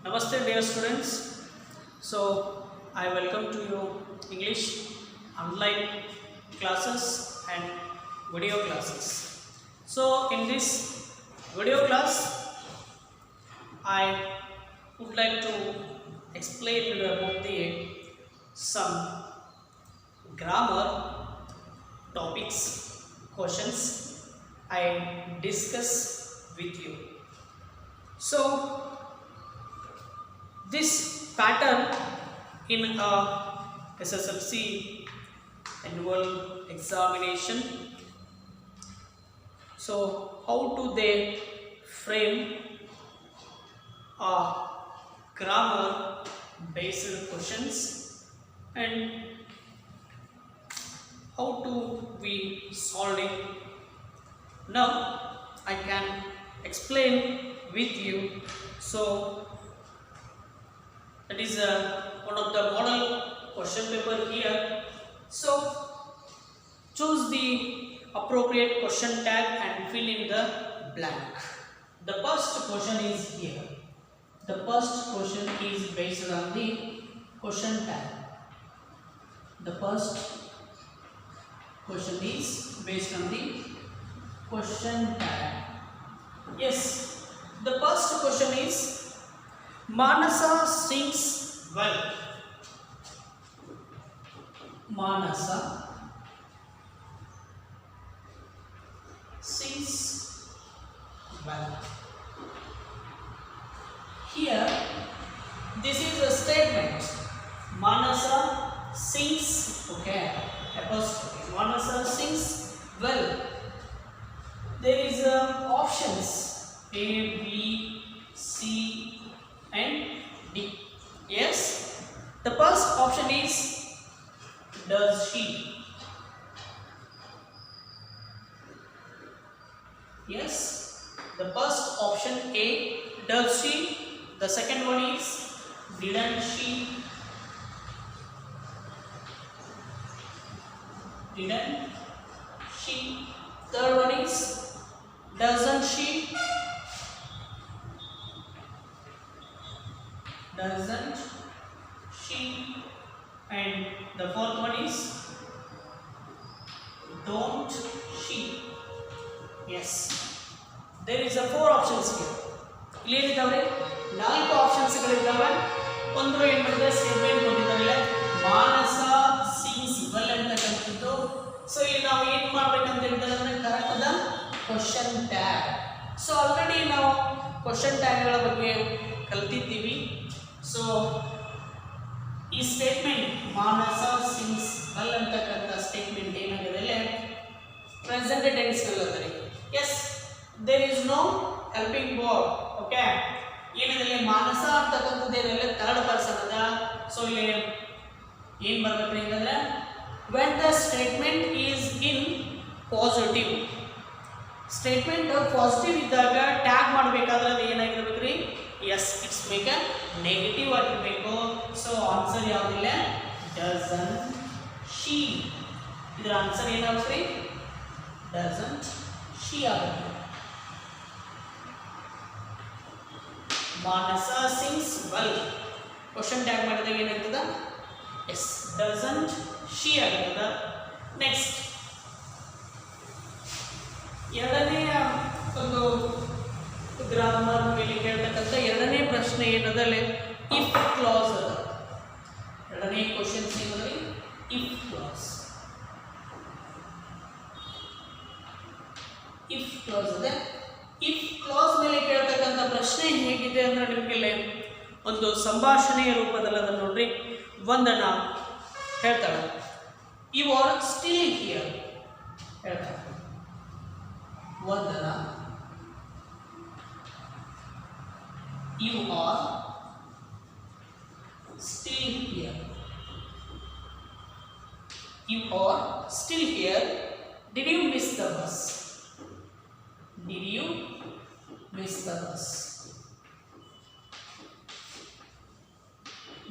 Namaste dear students. So I welcome to you English online classes and video classes. So in this video class I would like to explain about the some grammar topics questions I discuss with you. So this pattern in a SSLC annual examination. So how do they frame a grammar based questions and how do we solve it? Now I can explain with you. So that is one of the model question paper here. So choose the appropriate question tag and fill in the blank. The first question is here. The first question is based on the question tag. The first question is based on the question tag. Yes, the first question is Manasa sings well. Manasa sings well. Here, this is a statement. Manasa sings, okay, apostrophe. Manasa sings well. There is options A, B, C, and D. Yes, the first option is does she. Yes, the first option A, does she. The second one is didn't she. Didn't she. Third one is doesn't she. Doesn't she. And the fourth one is don't she. Yes, there is a four options here. Clear ಇದಾವೆ ನಾಲ್ಕು options ಗಳಿದ್ದಾವೆ. ಒಂದು ಏನು ಮಾಡಿದೆ statement ಕೊಟ್ಟಿದ್ದಾರೆ Manasa sings well ಅಂತಕ್ಕಂಥದ್ದು. So ಇಲ್ಲಿ ನಾವು ಏನು ಮಾಡಬೇಕಂತ ಹೇಳಿದ್ರೆ correct the question tag. So already ನಾವು ಕ್ವಶನ್ ಟ್ಯಾಗ್ಗಳ ಬಗ್ಗೆ ಕಲ್ತಿದ್ದೀವಿ. ಸೊ ಈ ಸ್ಟೇಟ್ಮೆಂಟ್ ಮಾನಸ ಸಿಂಗ್ಸ್ ವೆಲ್ ಅಂತಕ್ಕಂಥ ಸ್ಟೇಟ್ಮೆಂಟ್ ಏನಾಗಿದೆ ಪ್ರೆಸೆಂಟ್ ಟೆನ್ಸ್ ನಲ್ಲಿ. Yes, there is no helping word. Okay, ಏನಿದೆ ಮಾನಸ ಅಂತಕ್ಕಂಥದ್ದು ಏನಿದೆ ಥರ್ಡ್ ಪರ್ಸನ್ ಅದ. ಸೊ ಇಲ್ಲಿ ಏನು ಬರ್ಬೇಕ್ರಿ ಅಂತಂದ್ರೆ when the statement is in positive. Statement positive ಇದ್ದಾಗ ಟ್ಯಾಗ್ ಮಾಡಬೇಕಾದ್ರೆ ಅದು ಏನಾಗಿರ್ಬೇಕ್ರಿ? Yes, it's make a negative ಆಗಿರಬೇಕು. ಸೊ ಆನ್ಸರ್ ಯಾವುದಿಲ್ಲ? Doesn't she. ಇದರ ಆನ್ಸರ್ ಏನಾಗ್ರಿ? ಡಸಂಟ್ ಶಿ ಆಗುತ್ತೆ. Manasa sings well question tag ಮಾಡಿದಾಗ ಏನಾಗ್ತದ? ಎಸ್, ಡಸಂಟ್ ಶಿ ಆಗ್ತದ. ನೆಕ್ಸ್ಟ್ ಎರಡನೆಯ ಒಂದು ಗ್ರಾಮರ್ ಮೇಲೆ ಕೇಳ್ತಕ್ಕಂಥ ಎರಡನೇ ಪ್ರಶ್ನೆ ಏನದಲ್ಲಿ ಇಫ್ ಕ್ಲಾಸ್ ಅದ. ಎರಡನೇ ಕ್ವಶನ್ಸ್ ಏನಂದ್ರೆ ಇಫ್ ಕ್ಲಾಸ್. ಇಫ್ ಕ್ಲಾಸ್ ಅದ. ಇಫ್ ಕ್ಲಾಸ್ ಮೇಲೆ ಕೇಳ್ತಕ್ಕಂಥ ಪ್ರಶ್ನೆ ಹೇಗಿದೆ ಅಂದ್ರೆ ನಿಮಗೆಲ್ಲ ಒಂದು ಸಂಭಾಷಣೆಯ ರೂಪದಲ್ಲಿ ಅದನ್ನು ನೋಡ್ರಿ. ವಂದನಾ ಹೇಳ್ತಾಳೆ ಯು ಆರ್ ಸ್ಟಿಲ್ ಹಿಯರ್. ಹೇಳ್ತಾಳೆ ವಂದನಾ you are still here. You are still here. Did you miss the bus? Did you miss the bus?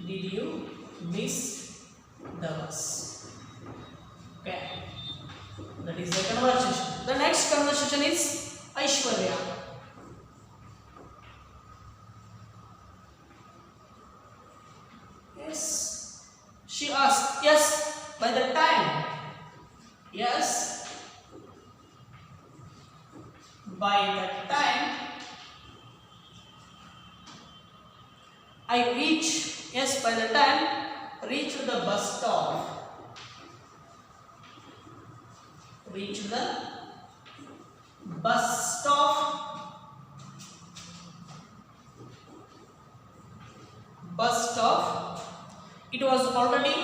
Did you miss the bus? Okay, that is the conversation. The next conversation is Aishwarya. She asked, yes, by the time. Yes, by the time I reach. Yes, by the time reach the bus stop. Reach the bus stop. Bus stop. It was already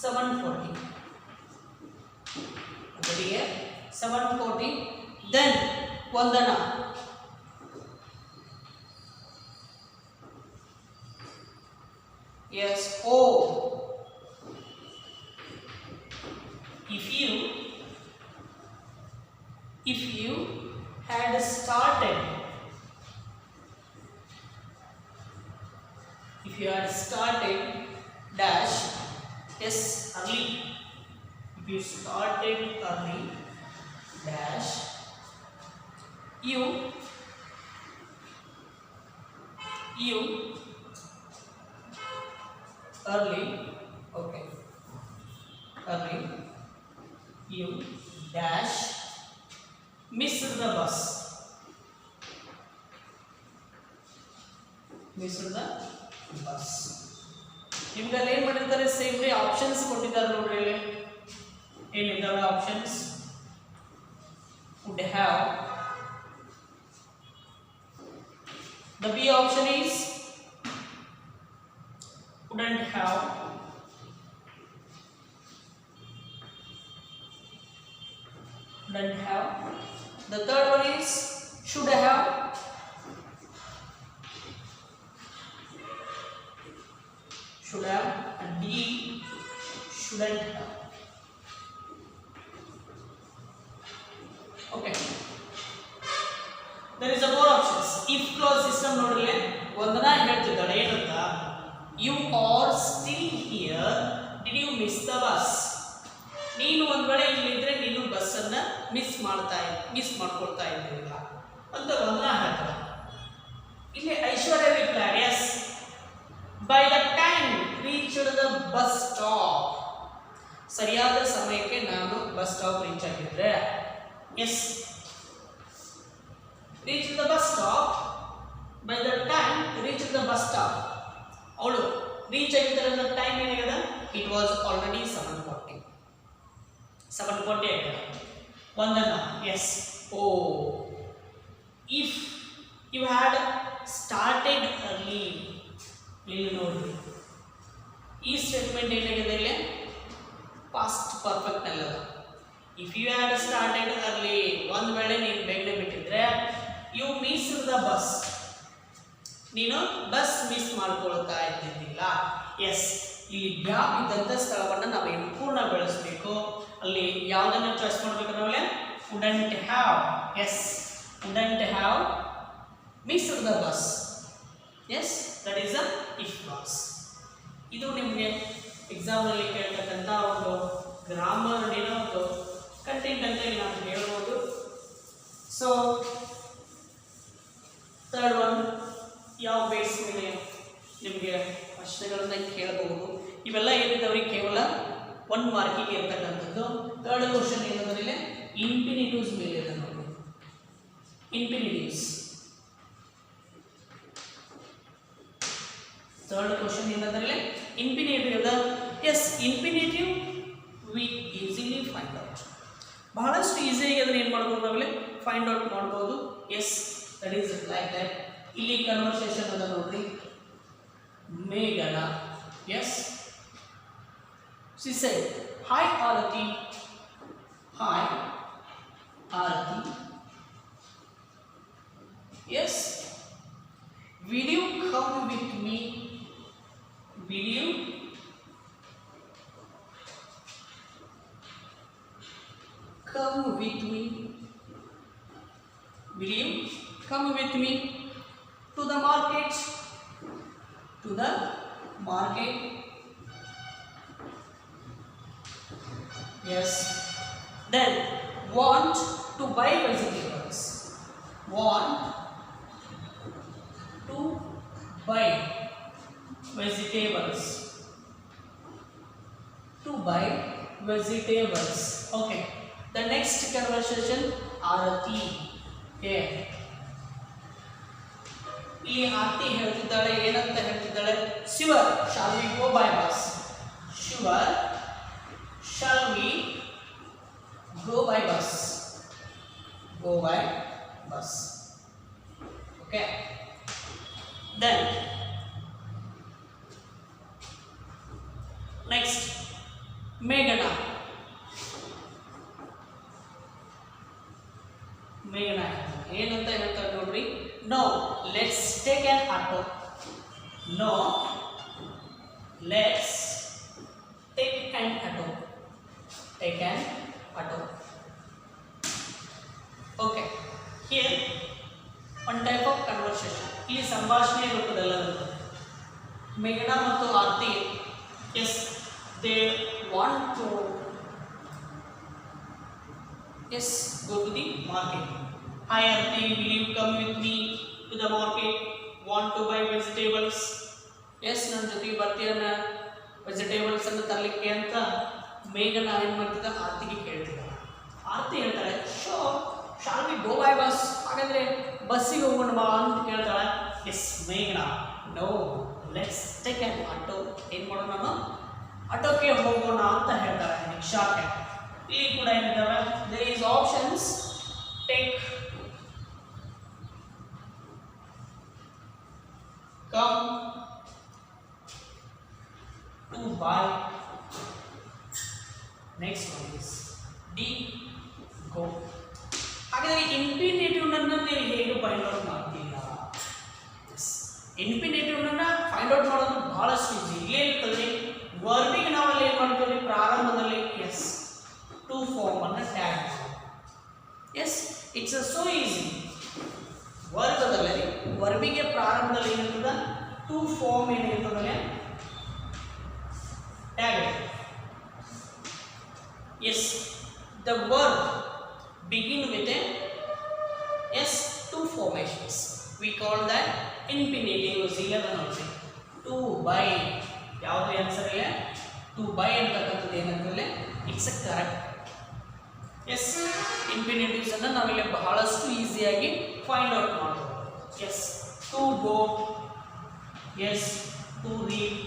7:40. Already here 7:40. Then Vandana. Yes. Oh, if you had started dash, yes, early. If you started early dash, you early, okay, early, you dash missed the bus. Missed the bus. ನಿಮ್ಗಲ್ಲಿ ಏನು ಮಾಡಿರ್ತಾರೆ, ಸೇಮ್ಲಿ options ಕೊಟ್ಟಿದ್ದಾರೆ ನೋಡ್ರಿ. ಇಲ್ಲಿ ಏನಿದ್ದಾವೆ options? would have. The B option is wouldn't have. Wouldn't have. The third one is should have. Should have. And D shouldn't have. Okay. There is a more options. If clause system ನೋಡ್ರಿ, ಒಂದನ ಹೇಳ್ತಿದ್ದಾಳೆ ಏನಂತ, you are still here, did you miss the bus? ನೀನು ಒಂದ್ ವೇಳೆ ಇಲ್ಲಿದ್ರೆ ನೀನು bus ಅನ್ನ miss ಮಾಡ್ಕೊಳ್ತಾ ಇದ್ದೀಲ್ಲ ಅಂತ ಒಂದನ ಹೇಳ್ತಾಳೆ. ಇಲ್ಲಿ ಐಶ್ವರ್ಯ replied, yes, by the time reached the bus stop. ಸರಿಯಾದ ಸಮಯಕ್ಕೆ ನಾನು ಬಸ್ ಸ್ಟಾಪ್ ರೀಚ್ ಆಗಿದ್ರೆ, yes, reach the bus stop. By the time reach the bus stop, ಅವಳು ರೀಚ್ ಆಗಿದ್ದ ಟೈಮ್ ಏನಾಗಿದೆ, it was already 7:40 ಆಗಿದೆ. ಒಂದನ್ನ, yes, oh, if you had started early. ಇಲ್ಲಿ ನೋಡಿ ಈ ಸ್ಟೇಟ್ಮೆಂಟ್ ಏನಾಗಿದೆ, ಇಲ್ಲಿ ಪಾಸ್ಟ್ ಪರ್ಫೆಕ್ಟ್ ನಲ್ಲಿ ಅದ. If you had started early, ಒಂದು ವೇಳೆ ನೀನು ಬೇಗನೆ ಬಿಟ್ಟಿದ್ರೆ, ಯು ಮಿಸ್ ದ ಬಸ್, ನೀನು ಬಸ್ ಮಿಸ್ ಮಾಡ್ಕೊಳ್ತಾ ಇದ್ದಿದ್ದಿಲ್ಲ. ಎಸ್, ಇಲ್ಲಿ ಗ್ಯಾಪ್ ಇದ್ದಂಥ ಸ್ಥಳವನ್ನು ನಾವು ಪೂರ್ಣ ಬೆಳೆಸಬೇಕು. ಅಲ್ಲಿ ಯಾವುದನ್ನು ಚಾಯ್ಸ್ ಮಾಡಬೇಕು ನಾವಲ್ಲಿ? Wouldn't have. Yes, wouldn't have missed the bus. Yes, that is a if clause. ಇದು ನಿಮಗೆ ಎಕ್ಸಾಮ್ನಲ್ಲಿ ಕೇಳ್ತಕ್ಕಂಥ ಒಂದು ಗ್ರಾಮರ್ ಒಂದು ಕಂಟೆಂಟ್ ಅಂತ ನಾವು ಹೇಳ್ಬೋದು. ಸೊ ಥರ್ಡ್ ಒನ್, ಯಾವ ಬೇಸ್ ಮೇಲೆ ನಿಮಗೆ ಪ್ರಶ್ನೆಗಳನ್ನು ಕೇಳಬಹುದು. ಇವೆಲ್ಲ ಏನಿದ್ದಾವ್ರಿಗೆ ಕೇವಲ 1 ಮಾರ್ಕಿಗೆ ಇರ್ತಕ್ಕಂಥದ್ದು. ಥರ್ಡ್ ಕ್ವಶನ್ ಏನಂದ್ರೆ ಇನ್ಫಿನಿಟಿವ್ಸ್ ಮೇಲೆ ಇದೆ ನೋಡಿ. ಇನ್ಫಿನಿಟಿವ್ಸ್ ಥರ್ಡ್ ಕ್ವಶನ್ ಏನಂದ್ರೆ ಇನ್ಫಿನಿಟಿವ್ ಅದ. Yes, infinitive we easily find out. ಬಹಳಷ್ಟು ಈಸಿಯಾಗಿ ಅದನ್ನ ಏನು ಮಾಡ್ಬೋದು, ನಾವಲ್ಲಿ ಫೈಂಡ್ ಔಟ್ ಮಾಡ್ಬೋದು. Yes, that is like that. ಇಲ್ಲಿ ಕನ್ವರ್ಸೇಷನ್ ಅದ ನೋಡ್ರಿ. ಮೇಘನ, yes, she said, hi Arati, hi Arati, yes, will you come with me, will you come with me, will you come with me to the market, to the market. Yes. Then want to buy vegetables. want to buy vegetables. To buy vegetables. Okay. The next conversation, Arati. Okay. ಇಲ್ಲಿ ಆರ್ತಿ ಹೇಳ್ತಿದ್ದಾಳೆ, ಏನಂತ ಹೇಳ್ತಿದ್ದಾಳೆ? ಶಿವರ್ shall we go by bus? ಶಿವರ್ shall we go by bus? Go by bus. Okay. Then next, Meghana. Meghana ಏನಂತ ಹೇಳ್ತಾರೆ ನೋಡ್ರಿ? No, let's take an auto. No, let's take an auto. Take an auto. Okay. Here one type of conversation. ಇಲ್ಲಿ ಸಂಭಾಷಣೆ ರೂಪದಲ್ಲಿರುತ್ತೆ. ಮೇಘನಾ ಮತ್ತು ಆರ್ತಿ, yes, they want to go to the market. Hi Arti, will you come with me to the market? Want to buy vegetables? Yes, ನನ್ನ ಜೊತೆಗೆ ಬರ್ತೀಯನ್ನ vegetables ಅನ್ನು ತರಲಿಕ್ಕೆ ಅಂತ ಮೇಘನಾ ಏನು ಮಾಡ್ತಿದ್ದ, ಆರ್ತಿಗೆ ಕೇಳ್ತಿದ್ದಾಳೆ. ಆರ್ತಿ ಹೇಳ್ತಾಳೆ, sure shall we go by bus? ಹಾಗಾದ್ರೆ ಬಸ್ಸಿಗೆ ಹೋಗೋಣ ಬಾ ಅಂತ ಕೇಳ್ತಾಳೆ. ಎಸ್ ಮೇಘನಾ, no let's take an auto. ಏನು ಮಾಡೋಣ, ನಾನು ಆಟೋಕ್ಕೆ ಹೋಗೋಣ ಅಂತ ಹೇಳ್ತಾಳೆ, ರಿಕ್ಷಾಕ್ಕೆ. ಇಲ್ಲಿ ಕೂಡ ಏನಿದ್ದಾವೆ, there is options. Take, come, to by. Next one is D, go. ಹಾಗಾದರೆ ಇನ್ಫಿನಿಟಿವ್ನನ್ನು ನೀವು ಹೇಗೆ ಫೈಂಡ್ ಔಟ್ ಮಾಡ್ತೀರಾ? ಇನ್ಫಿನಿಟಿವ್ನನ್ನು ಫೈಂಡ್ ಔಟ್ ಮಾಡೋದು ಬಹಳಷ್ಟು ಈಸಿ. ಇಲ್ಲೇನಿರ್ತದೆ, ವರ್ಬಿಗೆ ನಾವಲ್ಲಿ ಏನು ಮಾಡ್ತೀವಿ, ಪ್ರಾರಂಭದಲ್ಲಿ ಎಸ್ ಟು ಫಾರ್ಮ್ ಅನ್ನು ಟ್ಯಾಗ್ ಮಾಡಿ. Yes, it's so easy. ವರ್ಗದಲ್ಲಿ ವರ್ಬಿಗೆ ಪ್ರಾರಂಭದಲ್ಲಿ ಏನಿರ್ತದ, ಟು ಫಾರ್ಮ್ ಏನಿರ್ತದೆ tag. Yes, the verb begin with a yes, two formations. We call that infinitive auxiliary pronoun. To buy, ಯಾವುದು ಆನ್ಸರ್ ಇಲ್ಲ? ಟು ಬೈ ಅಂತಕ್ಕಂಥದ್ದು ಏನಂತಂದ್ರೆ it's a correct. Yes, infinitives ಅನ್ನು ನಾವಿಲ್ಲಿ ಬಹಳಷ್ಟು ಈಸಿಯಾಗಿ ಫೈಂಡ್ ಔಟ್ ಮಾಡಬಹುದು. Yes, to go, yes, to read.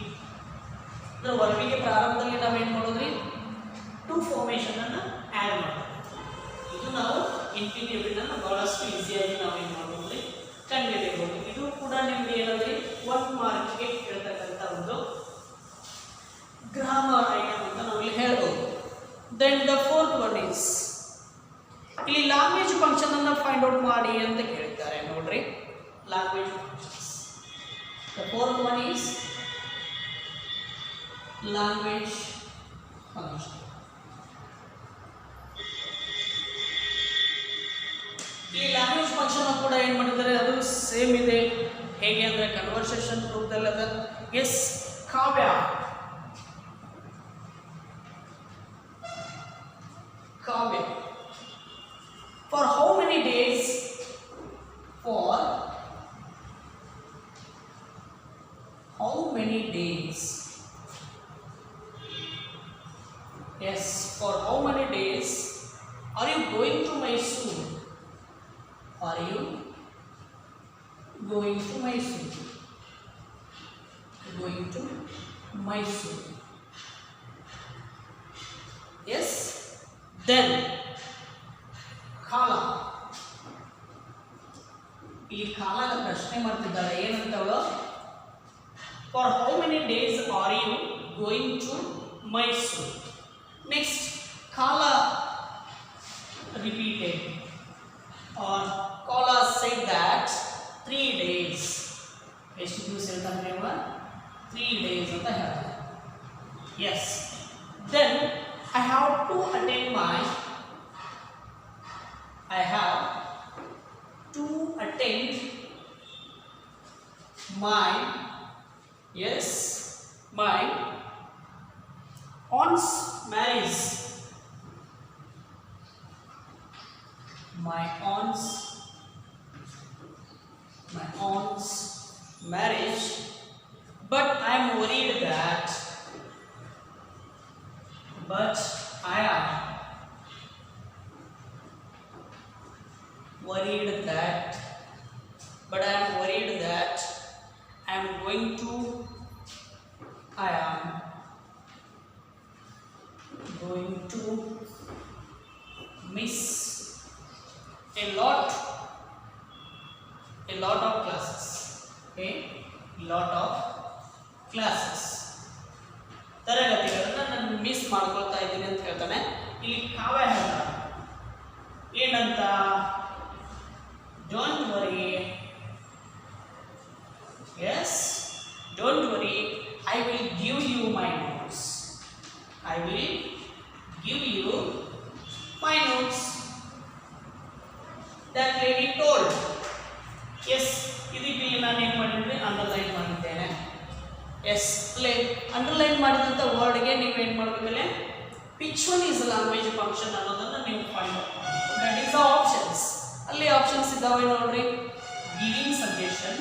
ಅದರ ವರ್ಬಿಗೆ ಪ್ರಾರಂಭದಲ್ಲಿ ನಾವೇನು ಮಾಡೋದ್ರಿ, ಟು ಫಾರ್ಮೇಷನ್ ಅನ್ನು ಆ್ಯಡ್ ಮಾಡೋದು. ಇದು ನಾವು ಇನ್ಫಿನಿಟಿವ್ನ ಬಹಳಷ್ಟು ಈಸಿಯಾಗಿ ನಾವೇನು ಮಾಡ್ಬೋದು, ಕಂಡುಹಿಡಿಯಬಹುದು. ಇದು ಕೂಡ ನಿಮಗೆ ಏನಾದ್ರಿ 1 ಮಾರ್ಕ್ಗೆ ಕೇಳ್ತಕ್ಕಂಥ ಒಂದು ಗ್ರಾಮರ್ ಐಟಮ್ ಅಂತ ನಾವಿಲ್ಲಿ ಹೇಳ್ಬೋದು. Then the fourth one is, ಇಲ್ಲಿ ಲ್ಯಾಂಗ್ವೇಜ್ ಫಂಕ್ಷನ್ ಅನ್ನು ಫೈಂಡ್ ಔಟ್ ಮಾಡಿ ಅಂತ ಕೇಳಿದ್ದಾರೆ ನೋಡ್ರಿ. Language functions, the fourth one is language function. ಈ ಲ್ಯಾಂಗ್ವೇಜ್ ಫಂಕ್ಷನ್ ಕೂಡ ಏನು ಮಾಡಿದ್ದಾರೆ, ಅದು ಸೇಮ್ ಇದೆ. ಹೇಗೆ ಅಂದರೆ ಕನ್ವರ್ಸೇಷನ್ ರೂಪದಲ್ಲಿ ಅದ. Yes, Kavya, Kavya, for how many days, for how many days, yes, for how many days are you going to Mysuru? Are you going to Mysore? Going to Mysore. Yes. Then Kala. ಇಲ್ಲಿ ಕಾಲಾಗ ಪ್ರಶ್ನೆ ಮಾಡ್ತಿದ್ದಾಳೆ, ಏನಂತವಳು? For how many days are you going to Mysore? Next, Kala repeated, or Kala said that 3 days. ಎಷ್ಟು ದಿವಸ ಹೇಳ್ತಾರೆ ಇವ? 3 days ಅಂತ ಹೇಳ್ತಾರೆ. Yes. Then I have to attend my yes, my aunt's marriage. My aunt's aunt's marriage, but I am worried that I am worried that I am going to miss a lot of classes. Okay, lot of classes. ತರಗತಿಗಳನ್ನು ನಾನು miss ಮಾಡ್ಕೊಳ್ತಾ ಇದ್ದೀನಿ ಅಂತ ಹೇಳ್ತಾನೆ. ಇಲ್ಲಿ ಕಾವ್ಯ ಹೇಳ್ತಾನೆ ಏನಂತ, don't worry, yes, don't worry, I will give you my notes. I will give you my notes. That lady told. Yes, ಇದಕ್ಕೆ ನಾನು ಏನು ಮಾಡಿದ್ರೆ ಅಂಡರ್ಲೈನ್ ಮಾಡಿದ್ದೇನೆ. ಎಸ್, ಅಲ್ಲೇ ಅಂಡರ್ಲೈನ್ ಮಾಡಿದಂಥ ವರ್ಡ್ಗೆ ನೀವು ಏನು ಮಾಡಬೇಕಲ್ಲೇ which one is a language function ಅನ್ನೋದನ್ನು ನೀವು ಫೈಂಡ್ ಔಟ್ ಮಾಡಬೇಕು. That is the options. ಅಲ್ಲಿ ಆಪ್ಷನ್ಸ್ ಇದ್ದಾವೆ ನೋಡ್ರಿ. Giving suggestion,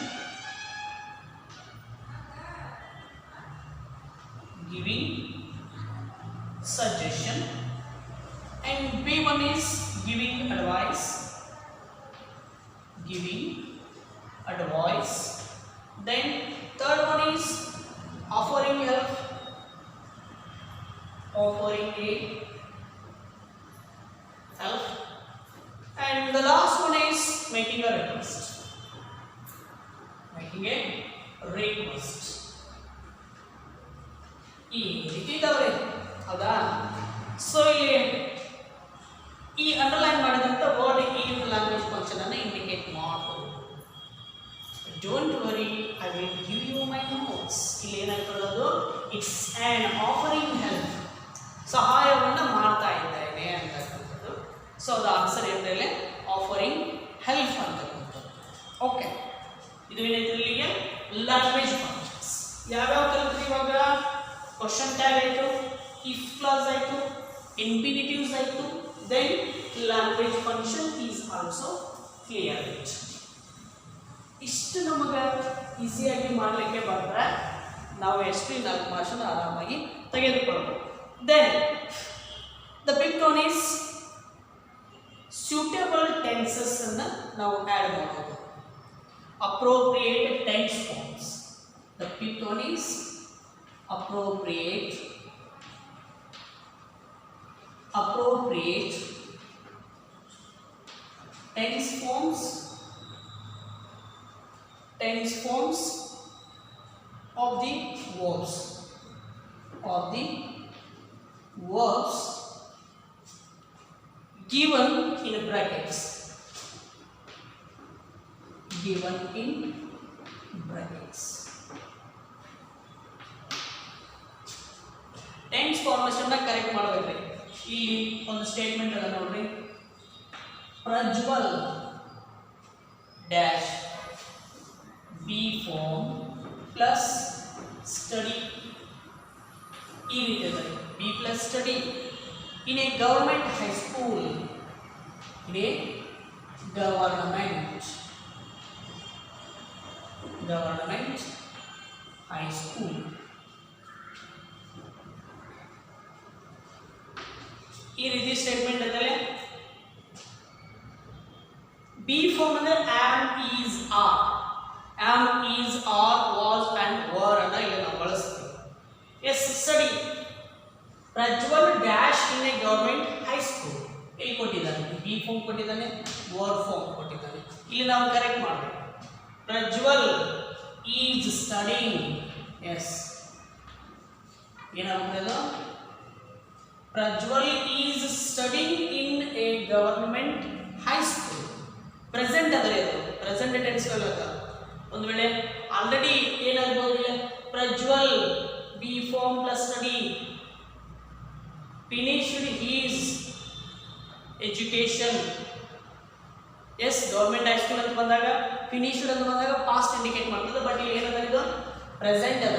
and B1 is giving advice. Then third one is offering help, and the last one is making a request. ಈ ರೀತಿ ಇದಾವೆ ಹೌದಾ. ಸೊ ಇಲ್ಲಿ ಈ ಅಂಡರ್ಲೈನ್ ಮಾಡಿದಂಥ ವರ್ಡ್ ಈ ಲ್ಯಾಂಗ್ವೇಜ್ ಫಂಕ್ಷನ್ ಅನ್ನು ಇಂಡಿಕೇಟ್ ಮಾಡ್ಬೋದು. Don't worry, I will give you my notes. ಇಲ್ಲಿ ಏನಾಗ್ತದದು, ಇಟ್ಸ್ ಆ್ಯನ್ ಆಫರಿಂಗ್ ಹೆಲ್ಪ್, ಸಹಾಯವನ್ನು ಮಾಡ್ತಾ ಇದ್ದೇನೆ ಅಂತಕ್ಕಂಥದ್ದು. ಸೊ ಅದು ಆನ್ಸರ್ ಏನಿದೆ, ಆಫರಿಂಗ್ ಹೆಲ್ಪ್ ಅಂತಕ್ಕಂಥದ್ದು. ಓಕೆ, ಇದು ಏನೈತೆ ಇಲ್ಲಿಗೆ ಲ್ಯಾಂಗ್ವೇಜ್ ಫಂಕ್ಷನ್ಸ್. ಯಾವ್ಯಾವ ಕಲಿತ್ರಿ ಇವಾಗ? ಕ್ವಶನ್ ಟ್ಯಾಗ್ ಆಯಿತು, ಇಫ್ ಕ್ಲಾಸ್ ಆಯಿತು, ಇನ್ಫಿನಿಟಿವ್ಸ್ ಆಯಿತು, then language function is also clear. ಇಷ್ಟು ನಮಗೆ ಈಸಿಯಾಗಿ ಮಾಡಲಿಕ್ಕೆ ಬಂದರೆ ನಾವು ಎಷ್ಟು 4 ಮಾರ್ಕ್ಸನ್ನು ಆರಾಮಾಗಿ ತೆಗೆದುಕೊಳ್ಬೋದು. Then the big one is suitable tenses ಅನ್ನು ನಾವು ಆ್ಯಡ್ ಮಾಡಬಹುದು. Appropriate tense forms. The big one is appropriate tense forms of the verbs given in brackets. Tense formation correct ಮಾಡಬೇಕ್ರಿ. ಇಲ್ಲಿ ಒಂದು ಸ್ಟೇಟ್ಮೆಂಟ್ ಅದ ನೋಡ್ರಿ, Prajwal dash be form plus study. ಈ ರೀತಿ ಅದ, be plus study in a government high school. Government high school. ಈ ರೀತಿ ಸ್ಟೇಟ್ಮೆಂಟ್ ಅದಲ್ಲೇ ಬಿ ಫಾರ್ಮ್ ಅಂದರೆ am, is, are. Am, is, R, was and were ಅನ್ನ ಇಲ್ಲಿ ನಾವು ಬಳಸ್ತೀವಿ. Yes, study Prajwal dash in a government high school. ಇಲ್ಲಿ ಕೊಟ್ಟಿದ್ದಾನೆ ಬಿ ಫಾರ್ಮ್ ಕೊಟ್ಟಿದ್ದಾನೆ, ವರ್ ಫಾರ್ಮ್ ಕೊಟ್ಟಿದ್ದಾನೆ. ಇಲ್ಲಿ ನಾವು ಕರೆಕ್ಟ್ ಮಾಡಬೇಕು. Prajwal is studying. ಎಸ್, ಏನಾಗ್ತದೆ, Prajwal is studying in a government high school. Present ಆದರೆ ಅದು ಪ್ರೆಸೆಂಟ್ ಟೆನ್ಸ್ ಒಂದು ವೇಳೆ ಆಲ್ರೆಡಿ ಏನಾಗ್ಬೋದು, ಇಲ್ಲ Prajwal be form plus study finished his education. Yes, government high school ಅಂತ ಬಂದಾಗ ಫಿನಿಶ್ಡ್ ಅಂತ ಬಂದಾಗ ಪಾಸ್ಟ್ ಇಂಡಿಕೇಟ್ ಮಾಡ್ತದೆ, ಬಟ್ ಇಲ್ಲಿ ಏನದ, ಇದು ಪ್ರೆಸೆಂಟ್ ಅದ.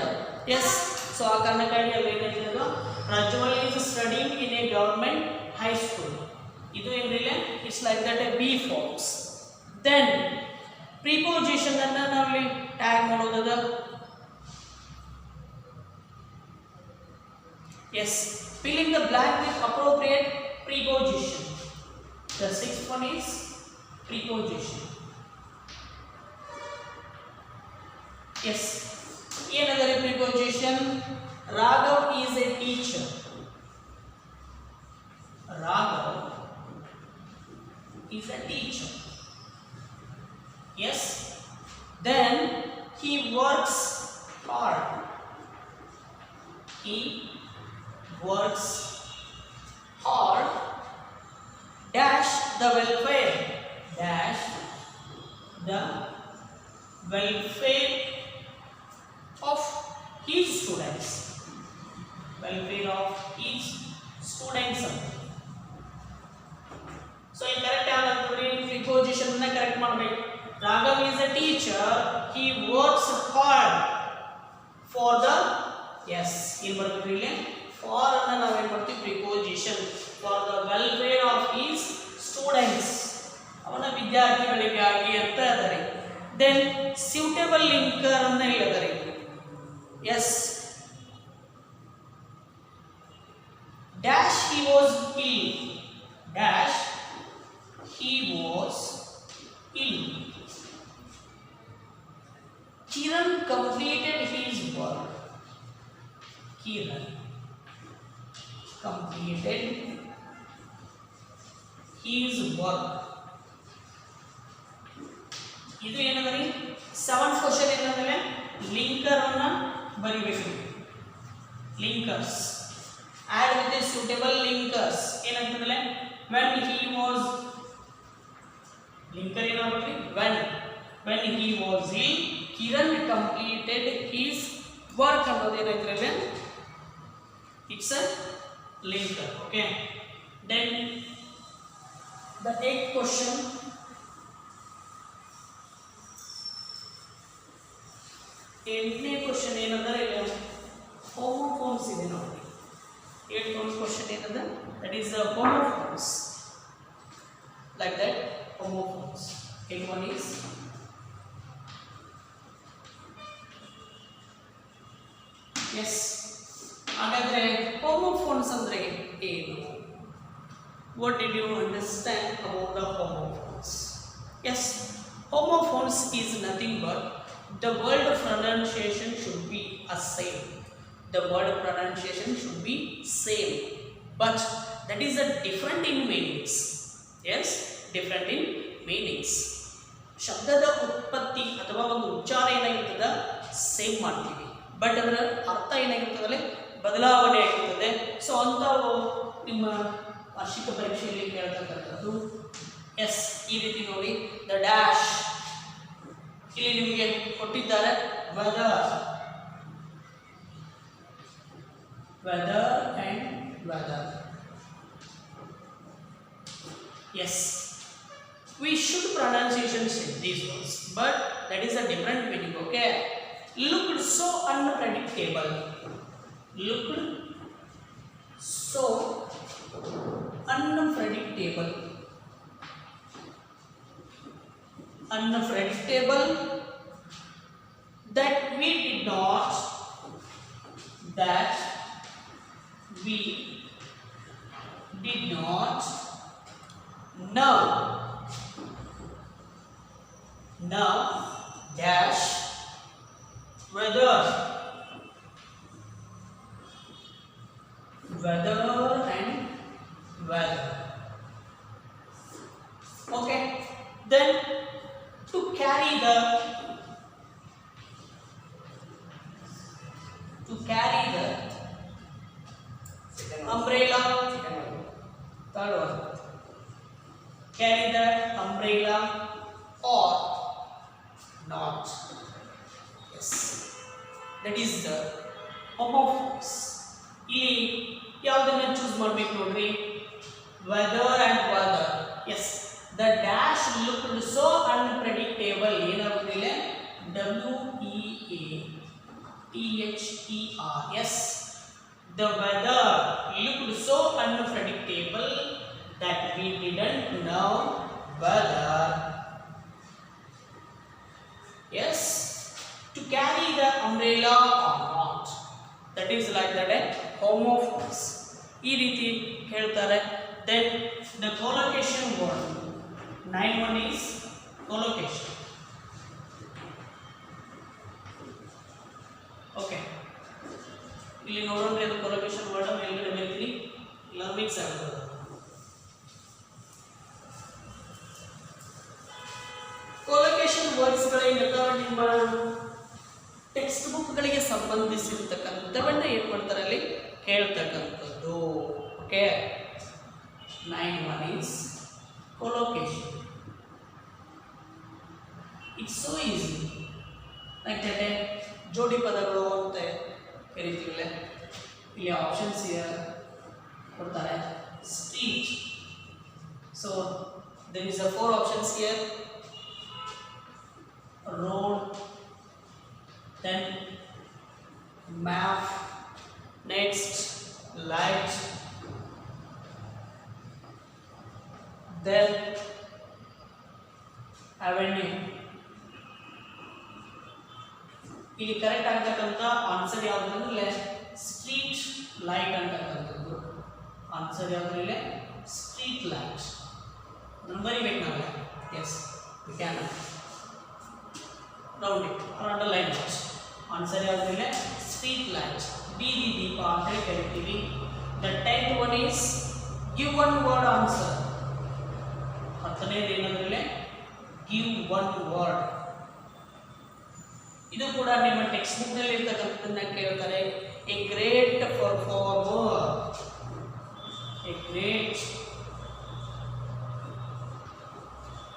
ಎಸ್, ಸೊ ಆ ಕಾರಣಕ್ಕಾಗಿ ಅಲ್ಲಿ ಏನಾಗಿದೆ, Prajwal is studying in a government high school. ಇದು ಏನಿಲ್ಲ, it's like that a be forms. Then preposition ಅನ್ನು ನಾವು ಟ್ಯಾಗ್ ಮಾಡೋದದ. Yes, fill in the blank with appropriate preposition. The sixth one is preposition. Yes, another preposition. Raghav is a teacher. Raghav is a teacher. Yes, then he works hard. He works hard dash the welfare dash the welfare of his students. Welfare of his students. So in correct answer preposition na correct ಮಾಡಬೇಕು. Raghav is a teacher. He works hard for the yes in ಬರ್ಬೇಕು for ಅನ್ನು ನಾವು ಏನು ಮಾಡ್ತೀವಿ preposition for the welfare of his students ಅವನ ವಿದ್ಯಾರ್ಥಿಗಳಿಗಾಗಿ ಅಂತ ಇದ್ದಾರೆ. ದೆನ್ ಸೂಟೇಬಲ್ ಲಿಂಕರ್ ಅನ್ನ ಹೇಳಿದ್ದಾರೆ. Yes dash he was ill dash he was ill. Kiran completed his work. Kiran completed his work. ಇದು ಏನಂದ್ರೆ ಸೆವೆಂತ್ ಕ್ವೆಶ್ಚನ್ ಏನಂದ್ರೆ ಲಿಂಕರ್ ಅನ್ನ ಬರಿಬೇಕು. Linkers add with a suitable linkers ಏನಂತಂದ್ರೆ when he was ಲಿಂಕರ್ ಏನಾಗುತ್ತೆ when he was ill Kiran completed his work ಅನ್ನೋದು ಏನಾಯ್ತಂದ್ರೆ it's a linker. Okay, then the eighth question. ಎಂಟನೇ question ಏನಂದ್ರೆ homophones ಇದೆ ನೋಡಿ. eighth question ಏನಂದ್ರೆ that is the homophones, like that homophones. Eighth one is yes. ಹಾಗಾದ್ರೆ homophones ಅಂದ್ರೆ ಏನು? What did you understand about the homophones? Yes, homophones is nothing but the word pronunciation should be a same. The word pronunciation should be same, but that is a different in meanings. Yes, different in meanings. ಶಬ್ದದ ಉತ್ಪತ್ತಿ ಅಥವಾ ಒಂದು ಉಚ್ಚಾರ ಏನಾಗಿರ್ತದೆ same ಮಾಡ್ತೀವಿ, but ಅದರ ಅರ್ಥ ಏನಾಗಿರ್ತದೆ ಬದಲಾವಣೆ ಆಗಿರ್ತದೆ. ಸೊ ಅಂಥವು ನಿಮ್ಮ ವಾರ್ಷಿಕ ಪರೀಕ್ಷೆಯಲ್ಲಿ ಕೇಳ್ತಕ್ಕಂಥದ್ದು. ಎಸ್, ಈ ರೀತಿ ನೋಡಿ ದ ಡ್ಯಾಶ್ ಇಲ್ಲಿ ನಿಮಗೆ ಕೊಟ್ಟಿದ್ದಾರೆ weather and weather. Yes, we should pronunciation these words, but that is a different meaning. Okay, looked so unpredictable. Looked so unpredictable. Unpredictable that we did not now dash weather and weather. Okay, then to carry the umbrella, third one, carry the umbrella or not. Yes, that is the homophones. ಇಲ್ಲಿ ಯಾವುದನ್ನ choose ಮಾಡಬೇಕು ನೋಡ್ರಿ, whether and weather. Yes, the dash looked so unpredictable ಏನಾಗುತ್ತಿಲ್ಲ WEATHER. Yes, the weather looked so unpredictable that we didn't know whether umbrella or not. That is like that a homophones. ಈ ರೀತಿ ಹೇಳ್ತಾರೆ. Then the collocation word 9 is collocation. Okay, ಇಲ್ಲಿ ನೋಡೋಣ ಇದು collocation word ಮೇಲ್ಗಡೆ ಬರ್ತೀನಿ ಇಲ್ಲ ಮಿಕ್ಸ್ ಆಗುತ್ತೆ. ಕೊಲೊಕೇಶನ್ ವರ್ಡ್ಸ್ ಗಳೇನಿರ್ತಾವೆ ನಿಮ್ಮ ಟೆಕ್ಸ್ಟ್ ಬುಕ್ ಗಳಿಗೆ ಸಂಬಂಧಿಸಿರ್ತಕ್ಕಂಥವನ್ನ ಏನು ಮಾಡ್ತಾರೆ ಅಲ್ಲಿ ಹೇಳ್ತಕ್ಕಂಥದ್ದು. Okay, 9 is collocation. It's so easy. like that ಜೋಡಿ ಪದಗಳು ಅಂತ ಕರಿತೀವಿ. ಇಲ್ಲಿ ಆಪ್ಷನ್ಸ್ ಕೊಡ್ತಾರೆ. Speech, so there is a 4 options here. Road, then map, next light, then avenue. ಇಲ್ಲಿ ಕರೆಕ್ಟ್ ಆಗ್ತಕ್ಕಂಥ ಆನ್ಸರ್ ಯಾವುದಂದ್ರೆ ಸ್ಟ್ರೀಟ್ ಲೈಟ್ ಅಂತಕ್ಕಂಥದ್ದು. ಆನ್ಸರ್ ಯಾವುದ್ರಲ್ಲಿ ಸ್ಟ್ರೀಟ್ ಲೈಟ್. ಅದನ್ನು ಬರಿಬೇಕು ನಾವು. Yes, we can round it or underline it. Answer ಯಾವುದಿಲ್ಲ street light, ಬೀದಿ ದೀಪ ಅಂತ ಕರಿತೀವಿ. The 10th one is give one word answer. 10ನೇದು ಏನಂದ್ರೆ give one word. ಇದು ಕೂಡ ನಿಮ್ಮ ಟೆಕ್ಸ್ಟ್ ಬುಕ್ ನಲ್ಲಿ ಇರತಕ್ಕಂಥದ್ದನ್ನ ಕೇಳ್ತಾರೆ. A great performer, a great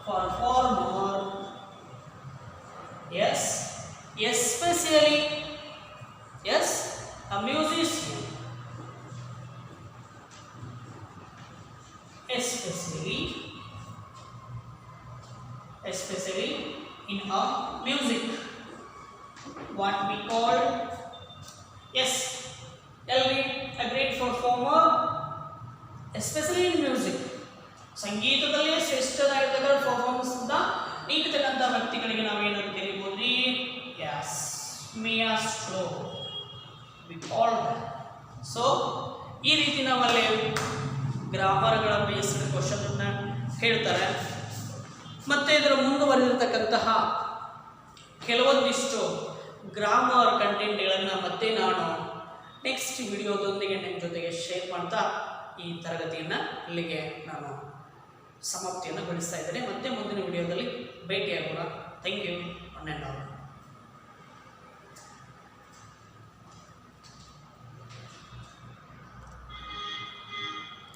performer. Yes, especially, yes, a musician, especially in a music, what we call, yes, tell me, a great performer, especially in music. ಸಂಗೀತದಲ್ಲಿ ಶ್ರೇಷ್ಠರಾಗಿರ್ತಕ್ಕಂಥ performance ಅಂತ ನೀಡ್ತಕ್ಕಂಥ ವ್ಯಕ್ತಿಗಳಿಗೆ ನಾವೇನಾದ್ರು ಕರಿಬೋದು ರೀ? Yes, maestro, we call that. So ಈ ರೀತಿ ನಾವಲ್ಲಿ ಗ್ರಾಮರ್ಗಳ based question ಅನ್ನ ಹೇಳ್ತಾರೆ. ಮತ್ತೆ ಇದರ ಮುಂದುವರೆದಿರ್ತಕ್ಕಂತಹ ಕೆಲವೊಂದಿಷ್ಟು ಗ್ರಾಮರ್ ಕಂಟೆಂಟ್ಗಳನ್ನು ಮತ್ತೆ ನಾನು ನೆಕ್ಸ್ಟ್ ವಿಡಿಯೋದೊಂದಿಗೆ ನಿಮ್ಮ ಜೊತೆಗೆ ಶೇರ್ ಮಾಡ್ತಾ ಈ ತರಗತಿಯನ್ನು ಇಲ್ಲಿಗೆ ನಾನು ಸಮಾಪ್ತಿಯನ್ನು ಗೊಳಿಸ್ತಾ ಇದ್ದೇನೆ. ಮತ್ತೆ ಮುಂದಿನ ವಿಡಿಯೋದಲ್ಲಿ ಭೇಟಿಯಾಗೋಣ. Thank you. One and all.